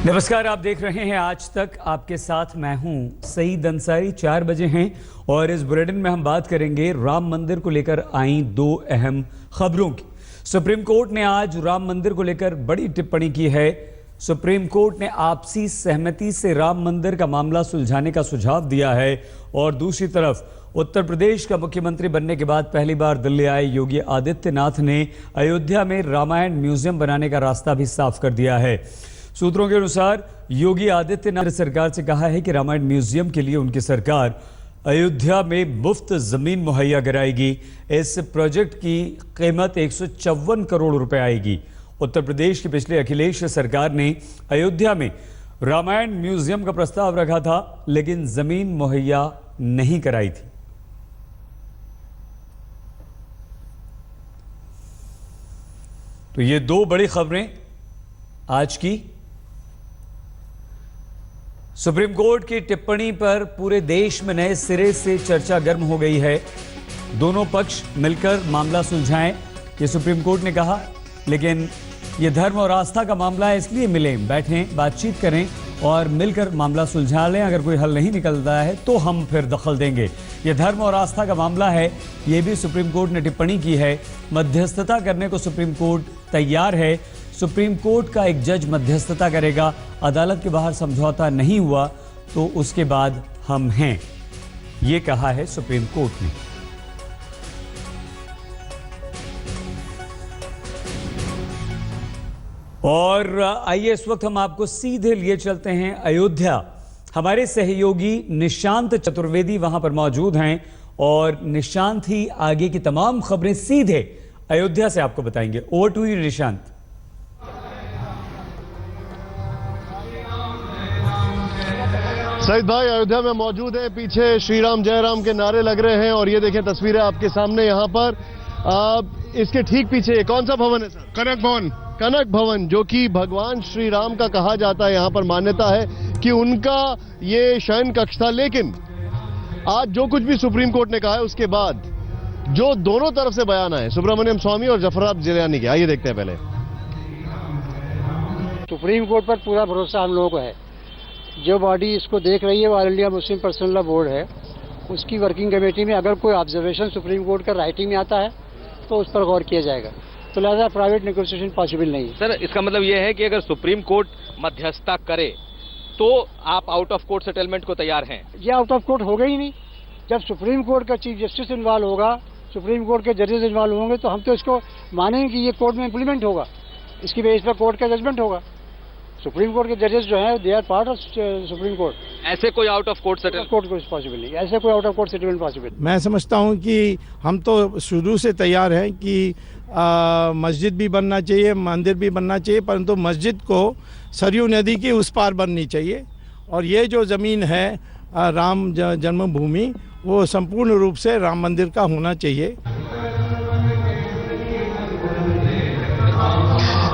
नमस्कार, आप देख रहे हैं आज तक। आपके साथ मैं हूं सईद अंसारी। 4 बजे हैं और इस बुलेटिन में हम बात करेंगे राम मंदिर को लेकर आई 2 अहम खबरों की। सुप्रीम कोर्ट ने आज राम मंदिर को लेकर बड़ी टिप्पणी की है। सुप्रीम कोर्ट ने आपसी सहमति से राम मंदिर का मामला सुलझाने का सुझाव दिया है और दूसरी तरफ उत्तर प्रदेश का मुख्यमंत्री बनने के बाद पहली बार दिल्ली आए योगी आदित्यनाथ ने अयोध्या में रामायण म्यूजियम बनाने का रास्ता भी साफ कर दिया है। सूत्रों के अनुसार योगी आदित्यनाथ ने सरकार से कहा है कि रामायण म्यूजियम के लिए उनकी सरकार अयोध्या में मुफ्त जमीन मुहैया कराएगी। इस प्रोजेक्ट की कीमत 154 करोड़ रुपए आएगी। उत्तर प्रदेश की पिछले अखिलेश सरकार ने अयोध्या में रामायण म्यूजियम का प्रस्ताव रखा था, लेकिन जमीन मुहैया नहीं कराई थी। तो ये 2 बड़ी खबरें आज की। सुप्रीम कोर्ट की टिप्पणी पर पूरे देश में नए सिरे से चर्चा गर्म हो गई है। दोनों पक्ष मिलकर मामला सुलझाएं, ये सुप्रीम कोर्ट ने कहा। लेकिन ये धर्म और आस्था का मामला है, इसलिए मिलें, बैठें, बातचीत करें और मिलकर मामला सुलझा लें। अगर कोई हल नहीं निकलता है तो हम फिर दखल देंगे। ये धर्म और आस्था का मामला है, ये भी सुप्रीम कोर्ट ने टिप्पणी की है। मध्यस्थता करने को सुप्रीम कोर्ट तैयार है। सुप्रीम कोर्ट का एक जज मध्यस्थता करेगा। अदालत के बाहर समझौता नहीं हुआ तो उसके बाद हम हैं, ये कहा है सुप्रीम कोर्ट ने। और आइए इस वक्त हम आपको सीधे लिए चलते हैं अयोध्या। हमारे सहयोगी निशांत चतुर्वेदी वहां पर मौजूद हैं और निशांत ही आगे की तमाम खबरें सीधे अयोध्या से आपको बताएंगे। Over to you Nishant. Saeed भाई अयोध्या में मौजूद है। पीछे श्री राम जय राम के नारे लग रहे हैं और ये देखें तस्वीरें आपके सामने। यहाँ पर इसके ठीक पीछे कौन सा भवन है सर? कनक भवन। कनक भवन, जो कि भगवान श्री राम का कहा जाता है। यहाँ पर मान्यता है कि उनका ये शयन कक्ष था। लेकिन आज जो कुछ भी सुप्रीम कोर्ट ने कहा है उसके बाद जो दोनों तरफ से बयान आए, सुब्रमण्यम स्वामी और जफराब जिलानी के, आइए देखते हैं। पहले सुप्रीम कोर्ट पर पूरा भरोसा हम लोगों को है। जो बॉडी इसको देख रही है वो all India Muslim personal law board है। उसकी वर्किंग कमेटी में अगर कोई ऑब्जर्वेशन सुप्रीम कोर्ट का राइटिंग में आता है तो उस पर गौर किया जाएगा। तो लिहाजा प्राइवेट नेगोशिएशन पॉसिबल नहीं है। सर, इसका मतलब ये है कि अगर सुप्रीम कोर्ट मध्यस्थता करे तो आप आउट ऑफ कोर्ट सेटलमेंट को तैयार हैं? ये आउट ऑफ कोर्ट होगा ही नहीं। जब सुप्रीम कोर्ट का चीफ जस्टिस इन्वॉल्व होगा, सुप्रीम कोर्ट के जजेस इन्वॉल्व होंगे तो हम तो इसको मानेंगे कि ये कोर्ट में इम्प्लीमेंट होगा। इसकी बेस पर कोर्ट का जजमेंट होगा। सुप्रीम कोर्ट के जजेस जो हैं they are part of Supreme Court. ऐसे कोई out of court settlement possible नहीं, ऐसे कोई out of court settlement possible. मैं समझता हूं कि हम तो शुरू से तैयार हैं कि मस्जिद भी बनना चाहिए, मंदिर भी बनना चाहिए, परंतु मस्जिद को सरयू नदी की उस पार बननी चाहिए। और ये जो ज़मीन है राम जन्मभूमि, वो संपूर्ण रूप से राम मंदिर का होना चाहिए।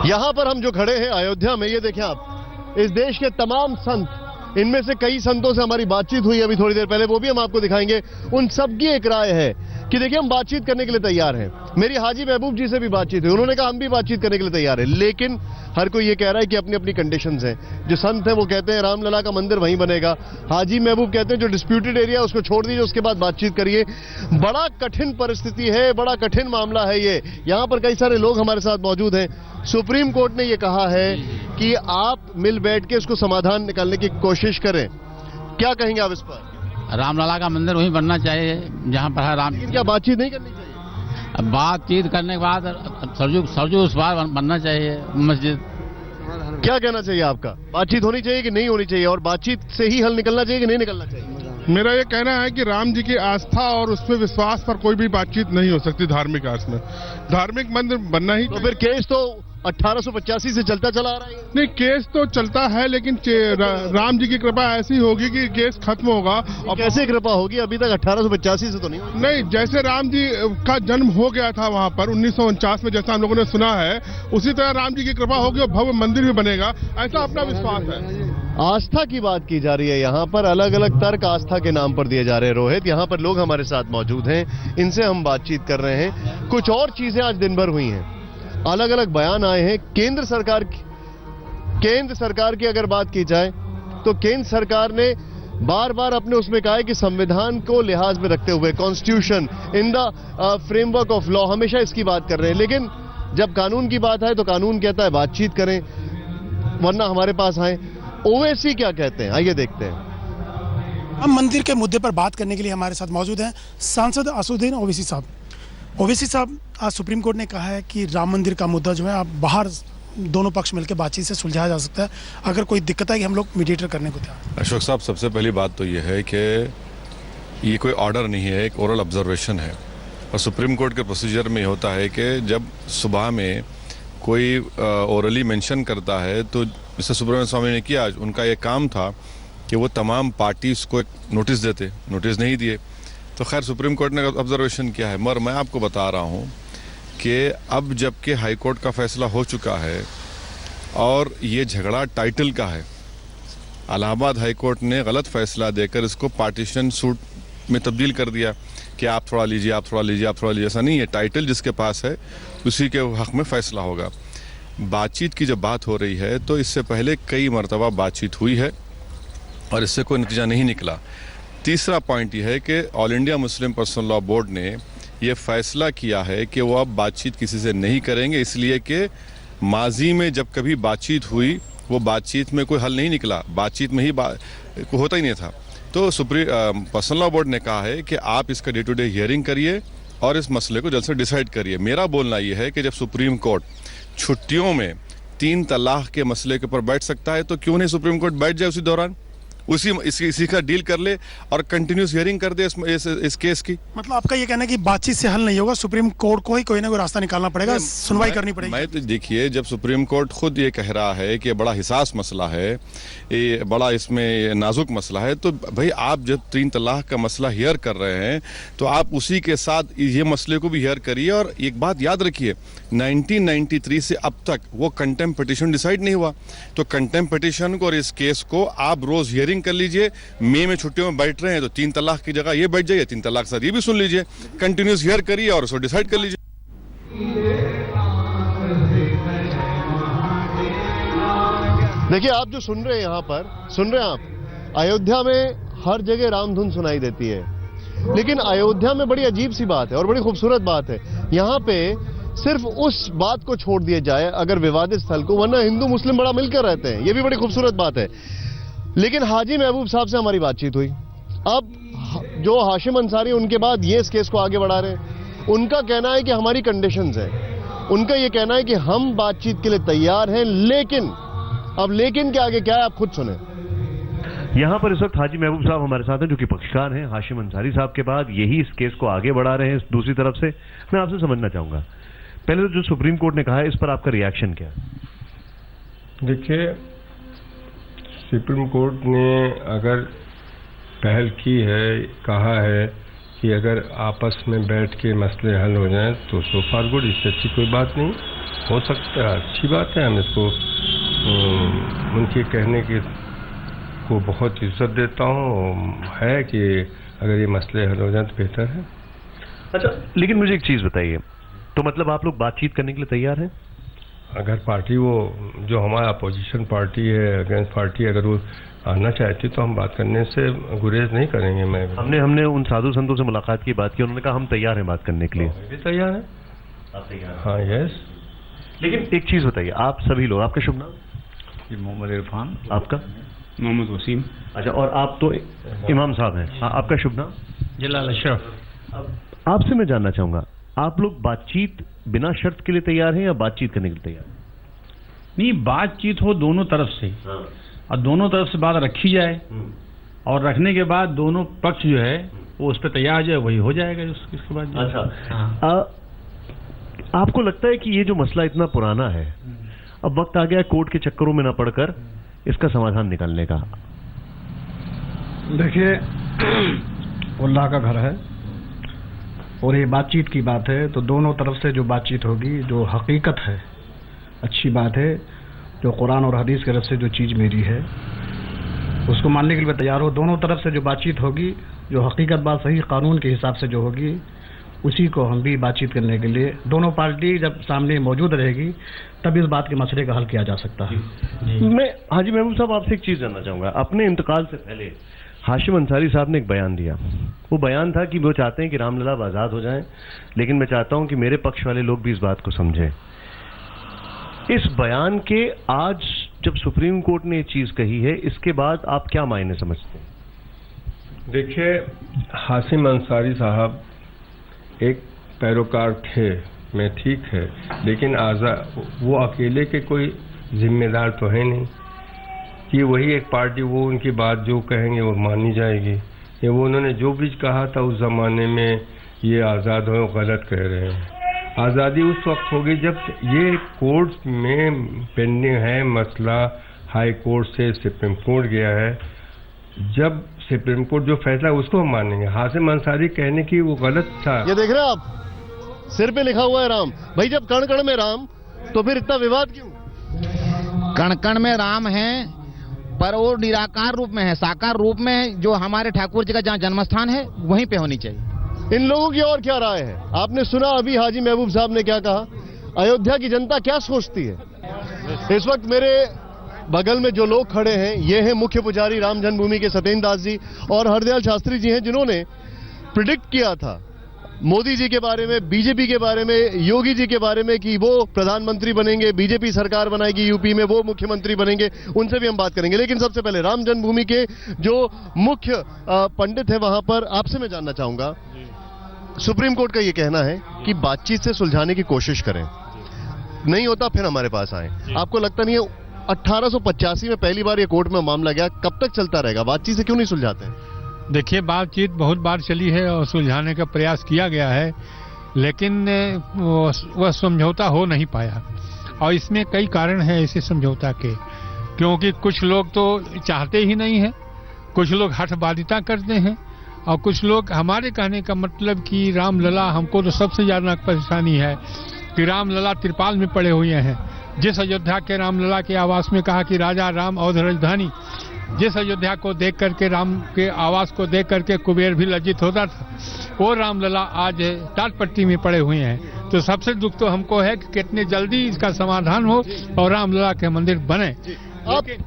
यहां पर हम जो खड़े हैं अयोध्या में, ये देखें आप, इस देश के तमाम संत, इनमें से कई संतों से हमारी बातचीत हुई अभी थोड़ी देर पहले, वो भी हम आपको दिखाएंगे। उन सब की एक राय है कि देखिए हम बातचीत करने के लिए तैयार हैं। मेरी हाजी महबूब जी से भी बातचीत हुई, उन्होंने कहा हम भी बातचीत करने के लिए तैयार हैं। लेकिन हर कोई ये कह रहा है कि अपनी अपनी कंडीशंस हैं। जो संत हैं वो कहते हैं रामलला का मंदिर वहीं बनेगा। हाजी महबूब कहते हैं जो डिस्प्यूटेड एरिया उसको छोड़ दीजिए, उसके बाद बातचीत करिए। बड़ा कठिन परिस्थिति है, बड़ा कठिन मामला है ये। यहाँ पर कई सारे लोग हमारे साथ मौजूद हैं। सुप्रीम कोर्ट ने ये कहा है कि आप मिल बैठ के इसको समाधान निकालने की कोशिश करें। क्या कहेंगे आप इस पर? रामलला का मंदिर वहीं बनना चाहिए जहाँ पर है राम। क्या बातचीत नहीं करनी चाहिए? बातचीत करने के बाद सरजू उस बार बनना चाहिए मस्जिद। क्या कहना चाहिए आपका? बातचीत होनी चाहिए कि नहीं होनी चाहिए? और बातचीत से ही हल निकलना चाहिए कि नहीं निकलना चाहिए? मेरा ये कहना है कि राम जी की आस्था और उसमें विश्वास पर कोई भी बातचीत नहीं हो सकती। धार्मिक अर्थ में धार्मिक मंदिर बनना ही। तो फिर केस तो 1885 से चलता चला आ रहा है। नहीं, केस तो चलता है, लेकिन राम जी की कृपा ऐसी होगी कि केस खत्म होगा। और कैसे कृपा होगी? अभी तक 1885 से तो नहीं हुई। नहीं, जैसे राम जी का जन्म हो गया था वहाँ पर 1949 में, जैसा हम लोगों ने सुना है, उसी तरह राम जी की कृपा होगी और भव्य मंदिर भी बनेगा, ऐसा अपना विश्वास है। आस्था की बात की जा रही है यहाँ पर, अलग अलग तर्क आस्था के नाम पर दिए जा रहे हैं। रोहित, यहाँ पर लोग हमारे साथ मौजूद हैं, इनसे हम बातचीत कर रहे हैं। कुछ और चीजें आज दिन भर हुई हैं, अलग अलग बयान आए हैं। केंद्र सरकार केंद्र सरकार की अगर बात की जाए तो केंद्र सरकार ने बार बार अपने उसमें कहा है कि संविधान को लिहाज में रखते हुए, constitution in the framework of law, हमेशा इसकी बात कर रहे हैं। लेकिन जब कानून की बात है तो कानून कहता है बातचीत करें, वरना हमारे पास आए। ओवैसी क्या कहते हैं, आइए देखते हैं। राम मंदिर के मुद्दे पर बात करने के लिए हमारे साथ मौजूद हैं सांसद असदुद्दीन ओवैसी साहब। ओवैसी साहब, आज सुप्रीम कोर्ट ने कहा है कि राम मंदिर का मुद्दा जो है आप बाहर दोनों पक्ष मिलकर बातचीत से सुलझाया जा सकता है, अगर कोई दिक्कत है कि हम लोग मीडिएटर करने को तैयार। अशोक साहब, सबसे पहली बात तो ये है कि ये कोई ऑर्डर नहीं है, एक ओरल ऑब्जर्वेशन है। और सुप्रीम कोर्ट के प्रोसीजर में होता है कि जब सुबह में कोई ओरली मेंशन करता है तो जैसे सुब्रमण्यम स्वामी ने किया, उनका ये काम था कि वो तमाम पार्टीज को एक नोटिस देते, नोटिस नहीं दिए तो खैर सुप्रीम कोर्ट ने ऑब्जर्वेशन किया है। मगर मैं आपको बता रहा हूँ कि अब जबकि हाई कोर्ट का फैसला हो चुका है और ये झगड़ा टाइटल का है, इलाहाबाद हाई कोर्ट ने गलत फैसला देकर इसको पार्टीशन सूट में तब्दील कर दिया कि आप थोड़ा लीजिए, आप थोड़ा लीजिए, आप थोड़ा लीजिए। ऐसा नहीं है, टाइटल जिसके पास है उसी के हक में फैसला होगा। बातचीत की जब बात हो रही है तो इससे पहले कई मरतबा बातचीत हुई है और इससे कोई नतीजा नहीं निकला। तीसरा पॉइंट यह है कि all India Muslim personal law board ने यह फैसला किया है कि वो अब बातचीत किसी से नहीं करेंगे, इसलिए कि माजी में जब कभी बातचीत हुई वो बातचीत में कोई हल नहीं निकला, बातचीत में ही होता ही नहीं था। तो सुप्रीम पर्सनल लॉ बोर्ड ने कहा है कि आप इसका डे टू डे हियरिंग करिए और इस मसले को जल्द से डिसाइड करिए। मेरा बोलना यह है कि जब सुप्रीम कोर्ट छुट्टियों में 3 तलाक के मसले के ऊपर बैठ सकता है तो क्यों नहीं सुप्रीम कोर्ट बैठ जाए उसी दौरान, इसी का डील कर ले और कंटिन्यूस हियरिंग कर दे इस केस की। मतलब आपका ये कहना है कि बातचीत से हल नहीं होगा, सुप्रीम कोर्ट को ही कोई ना कोई रास्ता निकालना पड़ेगा, सुनवाई करनी पड़ेगी। मैं तो देखिए, जब सुप्रीम कोर्ट खुद ये कह रहा है कि बड़ा हिसास मसला है, ये बड़ा इसमें नाजुक मसला है, तो भाई आप जब 3 तलाक का मसला हियर कर रहे हैं तो आप उसी के साथ ये मसले को भी हियर करिए। और एक बात याद रखिए, 1993 से अब तक वो कंटेम्प्ट पिटीशन डिसाइड नहीं हुआ, तो कंटेम्प्ट पिटीशन को और इस केस को आप रोज हियरिंग कर लीजिए। मई में छुट्टियों में बैठ रहे हैं तो 3 तलाक की जगह ये बैठ जाइए, 3 तलाक के साथ ये भी सुन लीजिए, कंटिन्यूस हियर करिए और उसको डिसाइड कर लीजिए। देखिए, आप जो सुन रहे हैं यहाँ पर, सुन रहे हैं आप, अयोध्या में हर जगह रामधुन सुनाई देती है, लेकिन अयोध्या में बड़ी अजीब सी बात है और बड़ी खूबसूरत बात है। यहाँ पे सिर्फ उस बात को छोड़ दिया जाए अगर विवादित स्थल को, वरना हिंदू मुस्लिम बड़ा मिलकर रहते हैं, ये भी बड़ी खूबसूरत बात है। लेकिन हाजी महबूब साहब से हमारी बातचीत हुई, अब जो हाशिम अंसारी उनके बाद ये इस केस को आगे बढ़ा रहे हैं, उनका कहना है कि हमारी कंडीशंस हैं, उनका ये कहना है कि हम बातचीत के लिए तैयार हैं, लेकिन अब लेकिन के आगे क्या है आप खुद सुने। यहाँ पर इस वक्त हाजी महबूब साहब हमारे साथ हैं जो कि पक्षकार हैं। हाशिम अंसारी साहब के बाद यही इस केस को आगे बढ़ा रहे हैं दूसरी तरफ से। मैं आपसे समझना चाहूंगा, पहले तो जो सुप्रीम कोर्ट ने कहा है इस पर आपका रिएक्शन क्या है? देखिए, सुप्रीम कोर्ट ने अगर पहल की है, कहा है कि अगर आपस में बैठ के मसले हल हो जाएं तो सो फार गुड, इससे अच्छी कोई बात नहीं हो सकता, अच्छी बात है। हम इसको उनके कहने के को बहुत इज्जत देता हूँ, है कि अगर ये मसले हल हो जाए तो बेहतर है। अच्छा, लेकिन मुझे एक चीज़ बताइए, तो मतलब आप लोग बातचीत करने के लिए तैयार हैं? अगर पार्टी वो जो हमारा अपोजिशन पार्टी है, अगेंस्ट पार्टी, अगर वो आना चाहती तो हम बात करने से गुरेज नहीं करेंगे। हमने उन साधु संतों से मुलाकात की बात की, उन्होंने कहा हम तैयार हैं बात करने के लिए। भी तैयार है, आप तैयार हैं? हाँ, यस। लेकिन एक चीज़ बताइए, आप सभी लोग, आपका शुभ नाम? जी, मोहम्मद इरफान। आपका? मोहम्मद वसीम। अच्छा, और आप तो इमाम साहब हैं। हाँ, आपका शुभ नाम? जलाल अशरफ। अब आपसे मैं जानना चाहूँगा, आप लोग बातचीत बिना शर्त के लिए तैयार हैं या बातचीत करने के लिए तैयार? नहीं, बातचीत हो दोनों तरफ से, और दोनों तरफ से बात रखी जाए, और रखने के बाद दोनों पक्ष जो है वो उस पर तैयार जाए, वही हो जाएगा इसके बाद। अच्छा, आपको लगता है कि ये जो मसला इतना पुराना है, अब वक्त आ गया है कोर्ट के चक्करों में ना पड़कर इसका समाधान निकालने का? देखिए, अल्लाह का घर है और ये बातचीत की बात है, तो दोनों तरफ से जो बातचीत होगी, जो हकीकत है, अच्छी बात है, जो कुरान और हदीस की तरफ से जो चीज़ मेरी है उसको मानने के लिए तैयार हो। दोनों तरफ से जो बातचीत होगी, जो हकीकत बात सही कानून के हिसाब से जो होगी, उसी को हम भी बातचीत करने के लिए, दोनों पार्टी जब सामने मौजूद रहेगी तब इस बात के मसले का हल किया जा सकता है। मैं हाजी महबूब साहब आपसे एक चीज़ जानना चाहूँगा। अपने इंतकाल से पहले हाशिम अंसारी साहब ने एक बयान दिया। वो बयान था कि वो चाहते हैं कि रामलला आज़ाद हो जाएं, लेकिन मैं चाहता हूं कि मेरे पक्ष वाले लोग भी इस बात को समझें। इस बयान के आज जब सुप्रीम कोर्ट ने ये चीज़ कही है, इसके बाद आप क्या मायने समझते हैं? देखिए, हाशिम अंसारी साहब एक पैरोकार थे, मैं ठीक है, लेकिन वो अकेले के कोई जिम्मेदार तो है नहीं कि वही एक पार्टी वो उनकी बात जो कहेंगे वो मानी जाएगी। ये वो उन्होंने जो भी कहा था उस ज़माने में ये आज़ाद हो गलत कह रहे हैं। आज़ादी उस वक्त होगी जब ये कोर्ट में पेंडिंग है मसला, हाई कोर्ट से सुप्रीम कोर्ट गया है, जब सुप्रीम कोर्ट जो फैसला उसको हम मानेंगे। हाशिम अंसारी कहने की वो गलत था। ये देख रहे हैं आप, सिर पे लिखा हुआ है राम। भाई जब कण कण में राम, तो फिर इतना विवाद क्यों? कण कण में राम है, पर वो निराकार रूप में है, साकार रूप में, जो हमारे ठाकुर जी का जहाँ जन्मस्थान है वहीं पे होनी चाहिए। इन लोगों की और क्या राय है? आपने सुना अभी हाजी महबूब साहब ने क्या कहा, अयोध्या की जनता क्या सोचती है। इस वक्त मेरे बगल में जो लोग खड़े हैं, ये हैं मुख्य पुजारी राम जन्मभूमि के सत्येंद्र दास जी और हरदयाल शास्त्री जी हैं, जिन्होंने प्रिडिक्ट किया था मोदी जी के बारे में, बीजेपी के बारे में, योगी जी के बारे में कि वो प्रधानमंत्री बनेंगे, बीजेपी सरकार बनाएगी यूपी में, वो मुख्यमंत्री बनेंगे। उनसे भी हम बात करेंगे, लेकिन सबसे पहले राम जन्मभूमि के जो मुख्य पंडित है वहां पर आपसे मैं जानना चाहूंगा। सुप्रीम कोर्ट का ये कहना है कि बातचीत से सुलझाने की कोशिश करें, नहीं होता फिर हमारे पास आए। आपको लगता नहीं है 1885 में पहली बार ये कोर्ट में मामला गया, कब तक चलता रहेगा? बातचीत से क्यों नहीं सुलझाते हैं? देखिए, बातचीत बहुत बार चली है और सुलझाने का प्रयास किया गया है, लेकिन वह समझौता हो नहीं पाया। और इसमें कई कारण हैं ऐसे समझौता के, क्योंकि कुछ लोग तो चाहते ही नहीं हैं, कुछ लोग हठबादिता करते हैं, और कुछ लोग हमारे कहने का मतलब कि रामलला, हमको तो सबसे ज़्यादा परेशानी है कि रामलला त्रिपाल में पड़े हुए हैं। जिस अयोध्या के रामलला के आवास में कहा कि राजा राम अवध राजधानी, जिस अयोध्या को देख करके, राम के आवास को देख करके कुबेर भी लज्जित होता था, वो रामलला आज टाटपट्टी में पड़े हुए हैं। तो सबसे दुख तो हमको है कि कितने जल्दी इसका समाधान हो और रामलला के मंदिर बने। आप एक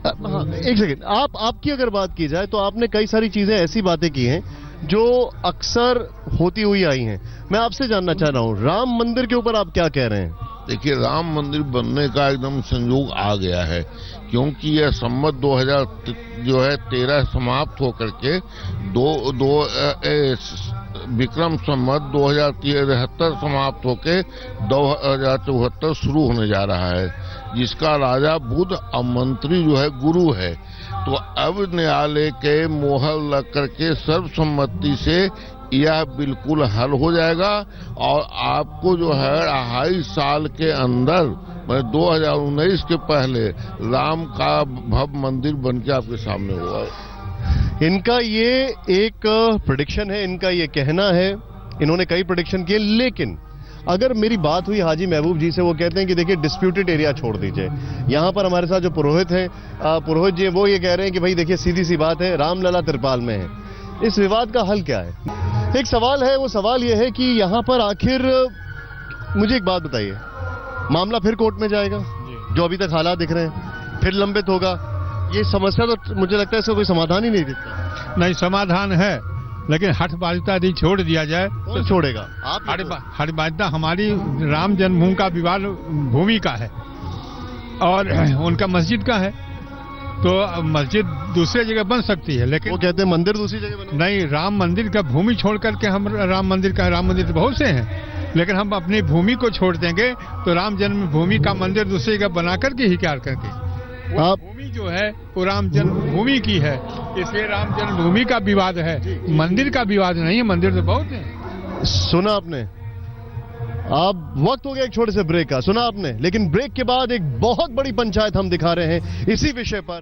सेकंड, आपकी अगर बात की जाए तो आपने कई सारी चीजें ऐसी बातें की हैं जो अक्सर होती हुई आई हैं। मैं आपसे जानना चाह रहा हूँ, राम मंदिर के ऊपर आप क्या कह रहे हैं? देखिए, राम मंदिर बनने का एकदम संयोग आ गया है, क्योंकि यह संवत 2013 समाप्त होकर के विक्रम संवत 2073 समाप्त होके 2074 शुरू होने जा रहा है, जिसका राजा बुध और मंत्री जो है गुरु है। तो अब न्यायालय के मोहर लग करके सर्वसम्मति से यह बिल्कुल हल हो जाएगा और आपको जो है 2.5 साल के अंदर, 2019 के पहले राम का भव्य मंदिर बन के आपके सामने हुआ है। इनका ये एक प्रेडिक्शन है, इनका ये कहना है, इन्होंने कई प्रेडिक्शन किए, लेकिन अगर मेरी बात हुई हाजी महबूब जी से, वो कहते हैं कि देखिए डिस्प्यूटेड एरिया छोड़ दीजिए। यहाँ पर हमारे साथ जो पुरोहित हैं, पुरोहित जी, वो ये कह रहे हैं कि भाई देखिए सीधी सी बात है, रामलला त्रिपाल में है, इस विवाद का हल क्या है? एक सवाल है, वो सवाल ये है कि यहाँ पर आखिर, मुझे एक बात बताइए, मामला फिर कोर्ट में जाएगा, जो अभी तक हालात दिख रहे हैं, फिर लंबित होगा। ये समस्या तो मुझे लगता है इसका कोई समाधान ही नहीं दिखता। नहीं, समाधान है, लेकिन हठबादिता यदि छोड़ दिया जाए तो छोड़ेगा। हठबादिता हमारी राम जन्मभूमि का विवाद भूमि का है और उनका मस्जिद का है, तो मस्जिद दूसरी जगह बन सकती है, लेकिन वो कहते हैं मंदिर दूसरी जगह बने। नहीं, राम मंदिर का भूमि छोड़ करके हम राम मंदिर तो बहुत से हैं, लेकिन हम अपनी भूमि को छोड़ देंगे तो राम जन्मभूमि का मंदिर दूसरी जगह बना करके ही क्या करके, वो भूमि जो है वो राम जन्मभूमि की है, इसलिए राम जन्मभूमि का विवाद है, मंदिर का विवाद नहीं है। मंदिर तो बहुत है। सुना आपने? अब वक्त हो गया एक छोटे से ब्रेक का, सुना आपने, लेकिन ब्रेक के बाद एक बहुत बड़ी पंचायत हम दिखा रहे हैं इसी विषय पर।